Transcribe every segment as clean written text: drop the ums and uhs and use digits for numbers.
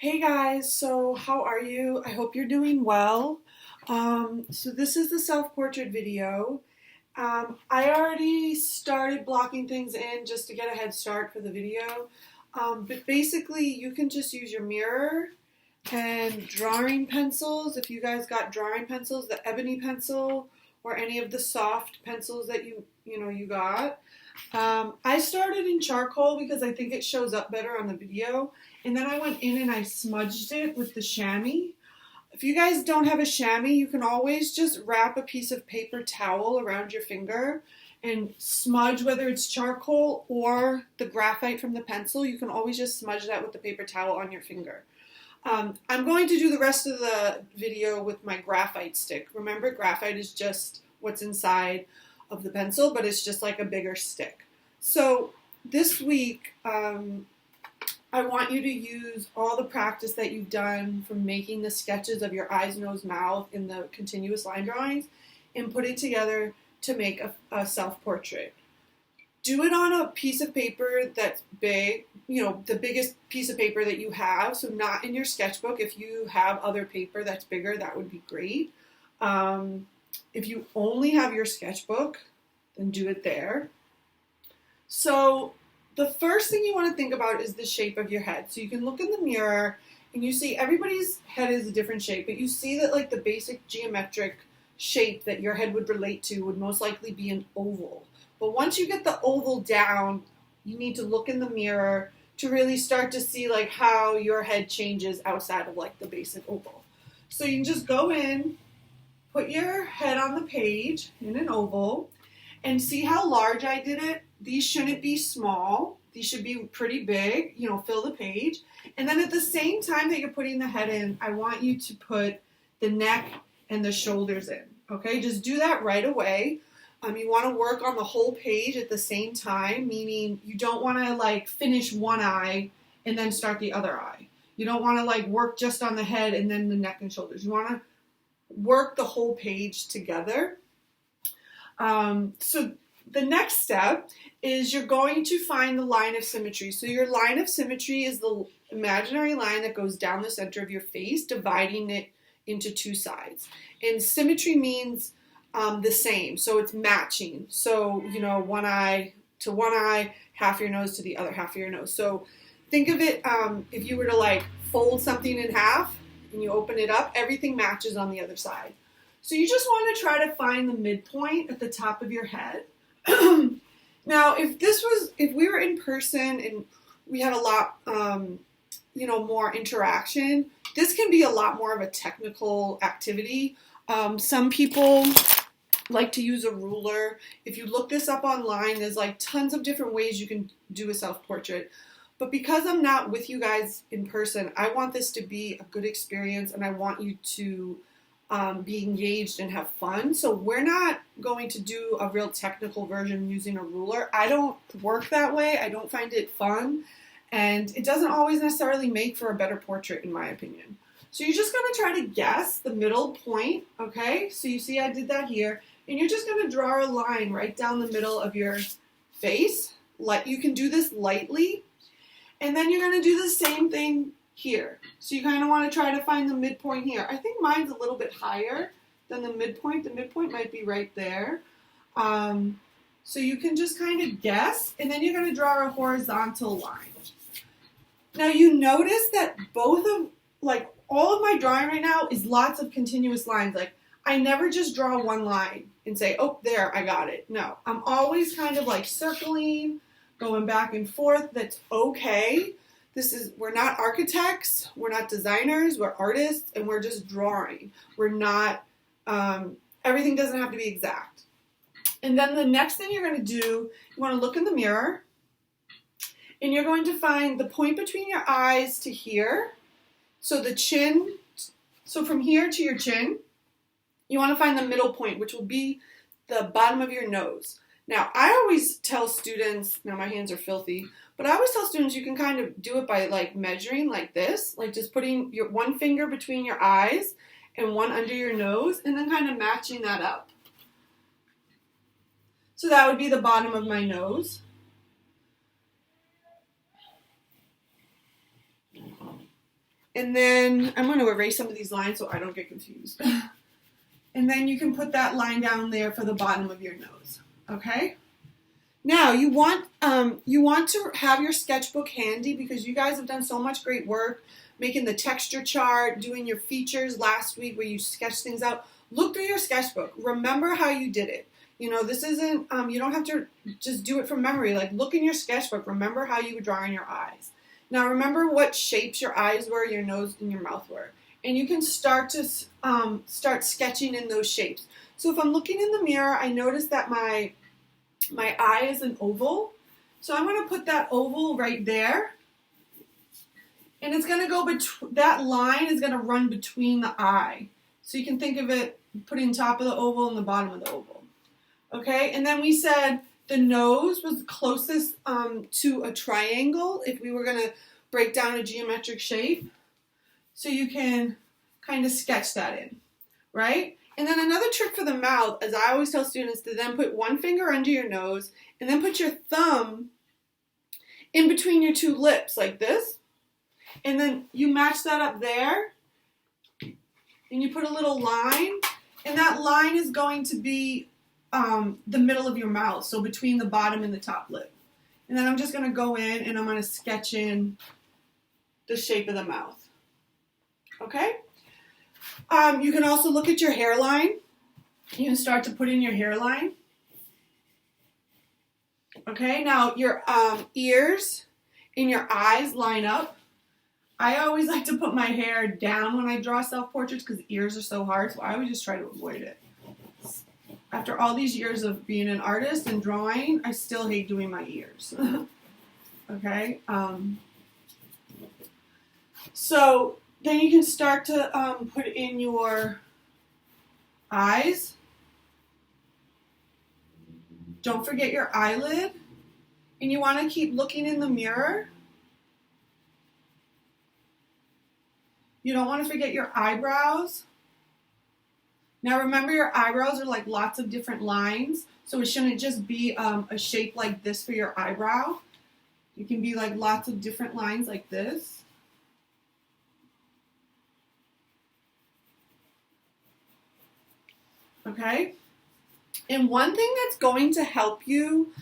Hey guys, so how are you? I hope you're doing well. So this is the self-portrait video. I already started blocking things in just to get a head start for the video. But basically you can just use your mirror and drawing pencils. If you guys got drawing pencils, the ebony pencil or any of the soft pencils that you got. I started in charcoal because I think it shows up better on the video. And then I went in and I smudged it with the chamois. If you guys don't have a chamois, you can always just wrap a piece of paper towel around your finger and smudge, whether it's charcoal or the graphite from the pencil. You can always just smudge that with the paper towel on your finger. I'm going to do the rest of the video with my graphite stick. Remember, graphite is just what's inside of the pencil, but it's just like a bigger stick. So this week, I want you to use all the practice that you've done from making the sketches of your eyes, nose, mouth in the continuous line drawings and put it together to make a self-portrait. Do it on a piece of paper that's big, the biggest piece of paper that you have, so not in your sketchbook. If you have other paper that's bigger, that would be great. If you only have your sketchbook, then do it there. So the first thing you want to think about is the shape of your head. So you can look in the mirror and you see everybody's head is a different shape, but you see that like the basic geometric shape that your head would relate to would most likely be an oval. But once you get the oval down, you need to look in the mirror to really start to see like how your head changes outside of like the basic oval. So you can just go in, put your head on the page in an oval, and see how large I did it. These shouldn't be small. These should be pretty big, fill the page. And then at the same time that you're putting the head in, I want you to put the neck and the shoulders in, okay? Just do that right away. You want to work on the whole page at the same time, meaning you don't want to like finish one eye and then start the other eye. You don't want to like work just on the head and then the neck and shoulders. You want to work the whole page together. So the next step is you're going to find the line of symmetry. So your line of symmetry is the imaginary line that goes down the center of your face, dividing it into two sides. And symmetry means the same, so it's matching. So, one eye to one eye, half your nose to the other half of your nose. So think of it, if you were to like fold something in half and you open it up, everything matches on the other side. So you just want to try to find the midpoint at the top of your head. Now, if we were in person and we had a lot, more interaction, this can be a lot more of a technical activity. Some people like to use a ruler. If you look this up online, there's like tons of different ways you can do a self-portrait. But because I'm not with you guys in person, I want this to be a good experience and I want you to be engaged and have fun. So we're not going to do a real technical version using a ruler. I don't work that way. I don't find it fun. And it doesn't always necessarily make for a better portrait, in my opinion. So you're just going to try to guess the middle point, okay? So you see I did that here. And you're just going to draw a line right down the middle of your face. You can do this lightly. And then you're going to do the same thing here. So you kind of want to try to find the midpoint here. I think mine's a little bit higher than the midpoint. The midpoint might be right there. So you can just kind of guess, and then you're going to draw a horizontal line. Now you notice that all of my drawing right now is lots of continuous lines. Like I never just draw one line and say, oh, there, I got it. No, I'm always kind of like circling, going back and forth. That's okay. We're not architects, we're not designers, we're artists, and we're just drawing. We're not, everything doesn't have to be exact. And then the next thing you're going to do, you want to look in the mirror, and you're going to find the point between your eyes to here. So the chin, so from here to your chin, you want to find the middle point, which will be the bottom of your nose. Now, I always tell students, now my hands are filthy, but I always tell students you can kind of do it by like measuring like this, like just putting your one finger between your eyes and one under your nose and then kind of matching that up. So that would be the bottom of my nose. And then I'm going to erase some of these lines so I don't get confused. And then you can put that line down there for the bottom of your nose. Okay? Now you want to have your sketchbook handy because you guys have done so much great work making the texture chart, doing your features last week where you sketch things out. Look through your sketchbook. Remember how you did it. You know, this isn't, you don't have to just do it from memory. Like, look in your sketchbook. Remember how you were drawing your eyes. Now, remember what shapes your eyes were, your nose, and your mouth were. And you can start to start sketching in those shapes. So if I'm looking in the mirror, I notice that my eye is an oval. So I'm going to put that oval right there. And it's going to go that line is going to run between the eye. So you can think of it putting top of the oval and the bottom of the oval. Okay, and then we said the nose was closest to a triangle if we were going to break down a geometric shape. So you can kind of sketch that in, right? And then another trick for the mouth, as I always tell students, to then put one finger under your nose and then put your thumb in between your two lips like this. And then you match that up there and you put a little line. And that line is going to be the middle of your mouth, so between the bottom and the top lip. And then I'm just going to go in and I'm going to sketch in the shape of the mouth. Okay? You can also look at your hairline. You can start to put in your hairline. Okay, now your ears and your eyes line up. I always like to put my hair down when I draw self-portraits because ears are so hard, so I always just try to avoid it. After all these years of being an artist and drawing, I still hate doing my ears. Okay? So then you can start to put in your eyes. Don't forget your eyelid. And you want to keep looking in the mirror. You don't want to forget your eyebrows. Now remember, your eyebrows are like lots of different lines, so it shouldn't just be a shape like this for your eyebrow. It can be like lots of different lines like this. Okay? And one thing that's going to help you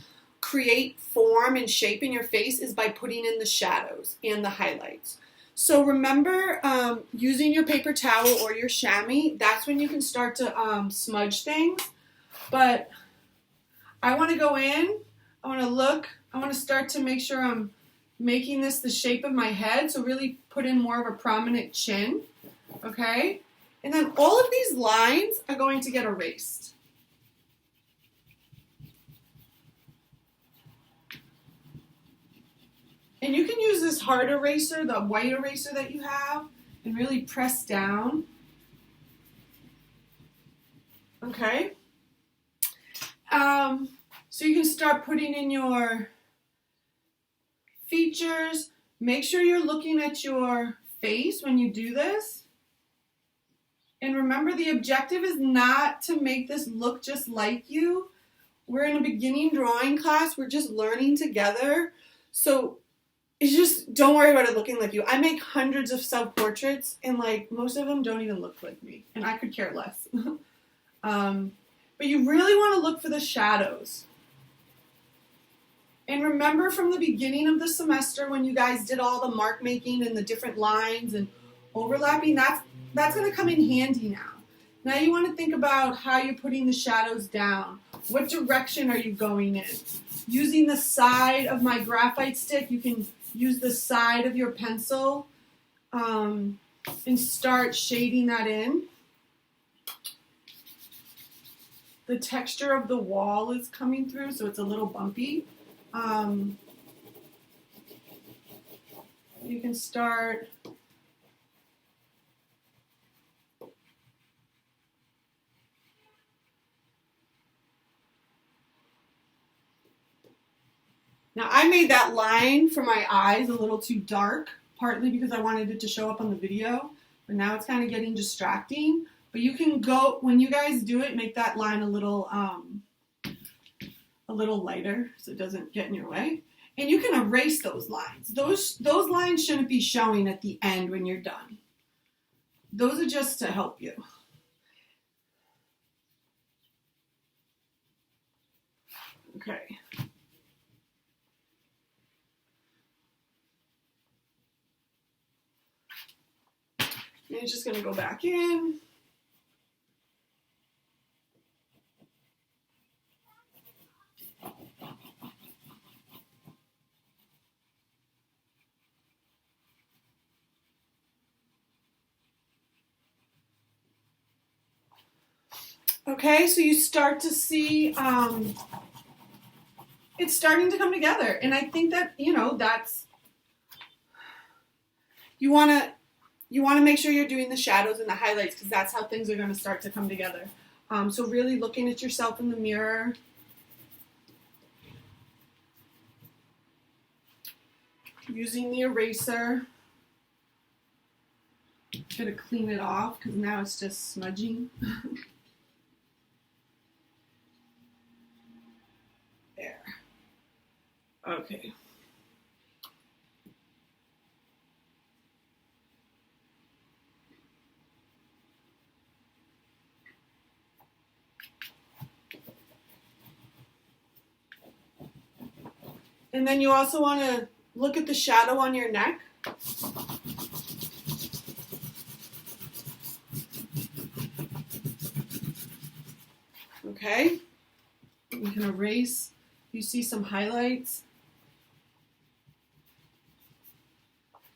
create form and shape in your face is by putting in the shadows and the highlights. So remember, using your paper towel or your chamois, that's when you can start to smudge things. But I want to go in, I want to look, I want to start to make sure I'm making this the shape of my head. So really put in more of a prominent chin, okay? And then all of these lines are going to get erased. And you can use this hard eraser, the white eraser that you have, and really press down. Okay? So you can start putting in your features. Make sure you're looking at your face when you do this. And remember, the objective is not to make this look just like you. We're in a beginning drawing class. We're just learning together. So it's just, don't worry about it looking like you. I make hundreds of self-portraits, and like most of them don't even look like me, and I could care less. But you really want to look for the shadows. And remember from the beginning of the semester when you guys did all the mark making and the different lines and overlapping, that's going to come in handy now. Now you want to think about how you're putting the shadows down. What direction are you going in? Using the side of my graphite stick, you can use the side of your pencil and start shading that in. The texture of the wall is coming through, so it's a little bumpy. You can start now. I made that line for my eyes a little too dark, partly because I wanted it to show up on the video, but now it's kind of getting distracting. But you can go, when you guys do it, make that line a little lighter so it doesn't get in your way. And you can erase those lines. Those lines shouldn't be showing at the end when you're done. Those are just to help you. Okay. You're just going to go back in. Okay, so you start to see it's starting to come together. And I think that, that's, you want to make sure you're doing the shadows and the highlights because that's how things are going to start to come together. So really looking at yourself in the mirror. Using the eraser. Gonna clean it off because now it's just smudging. There. Okay. And then you also want to look at the shadow on your neck. Okay. You can erase. You see some highlights.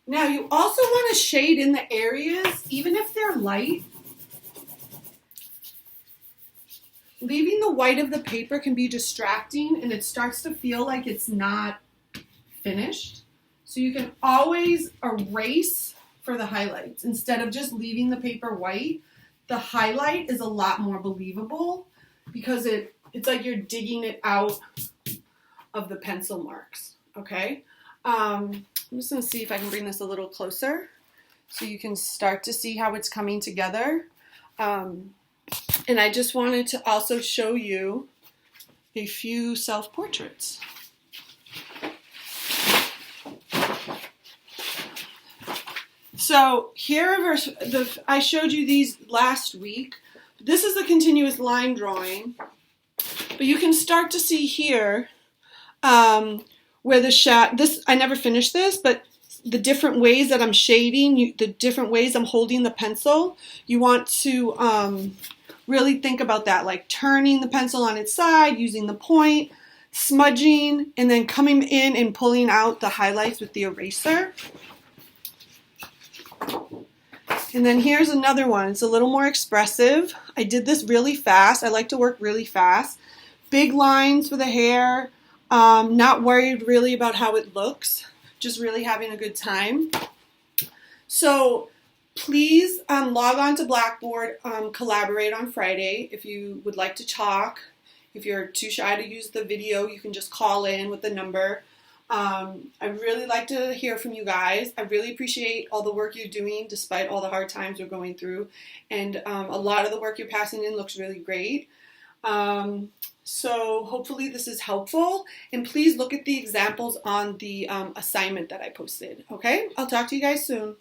Now you also want to shade in the areas, even if they're light. Leaving the white of the paper can be distracting and it starts to feel like it's not finished. So you can always erase for the highlights. Instead of just leaving the paper white, the highlight is a lot more believable because it's like you're digging it out of the pencil marks, okay? I'm just gonna see if I can bring this a little closer so you can start to see how it's coming together. And I just wanted to also show you a few self-portraits. So here I showed you these last week. This is the continuous line drawing, but you can start to see here where the I never finished this, but the different ways that I'm shading, the different ways I'm holding the pencil, you want to really think about that, like turning the pencil on its side, using the point, smudging, and then coming in and pulling out the highlights with the eraser. And then here's another one. It's a little more expressive. I did this really fast. I like to work really fast. Big lines for the hair. Not worried really about how it looks. Just really having a good time. So please log on to Blackboard, collaborate on Friday if you would like to talk. If you're too shy to use the video, you can just call in with the number. I'd really like to hear from you guys. I really appreciate all the work you're doing despite all the hard times we're going through. And a lot of the work you're passing in looks really great. So hopefully this is helpful. And please look at the examples on the assignment that I posted. Okay? I'll talk to you guys soon.